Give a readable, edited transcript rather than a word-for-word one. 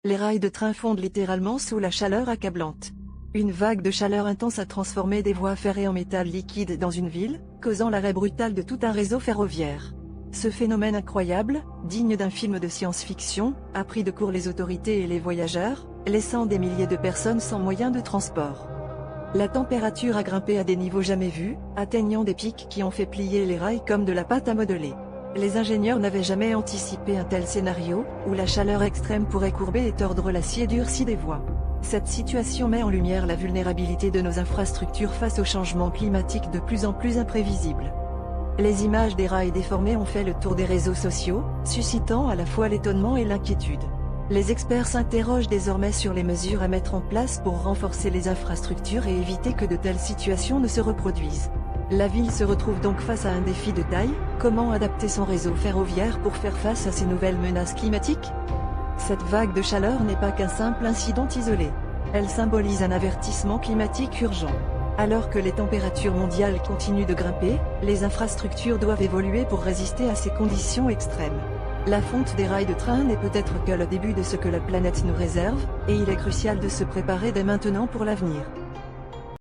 Les rails de train fondent littéralement sous la chaleur accablante. Une vague de chaleur intense a transformé des voies ferrées en métal liquide dans une ville, causant l'arrêt brutal de tout un réseau ferroviaire. Ce phénomène incroyable, digne d'un film de science-fiction, a pris de court les autorités et les voyageurs, laissant des milliers de personnes sans moyen de transport. La température a grimpé à des niveaux jamais vus, atteignant des pics qui ont fait plier les rails comme de la pâte à modeler. Les ingénieurs n'avaient jamais anticipé un tel scénario, où la chaleur extrême pourrait courber et tordre l'acier durci des voies. Cette situation met en lumière la vulnérabilité de nos infrastructures face aux changements climatiques de plus en plus imprévisibles. Les images des rails déformés ont fait le tour des réseaux sociaux, suscitant à la fois l'étonnement et l'inquiétude. Les experts s'interrogent désormais sur les mesures à mettre en place pour renforcer les infrastructures et éviter que de telles situations ne se reproduisent. La ville se retrouve donc face à un défi de taille: comment adapter son réseau ferroviaire pour faire face à ces nouvelles menaces climatiques? Cette vague de chaleur n'est pas qu'un simple incident isolé. Elle symbolise un avertissement climatique urgent. Alors que les températures mondiales continuent de grimper, les infrastructures doivent évoluer pour résister à ces conditions extrêmes. La fonte des rails de train n'est peut-être que le début de ce que la planète nous réserve, et il est crucial de se préparer dès maintenant pour l'avenir.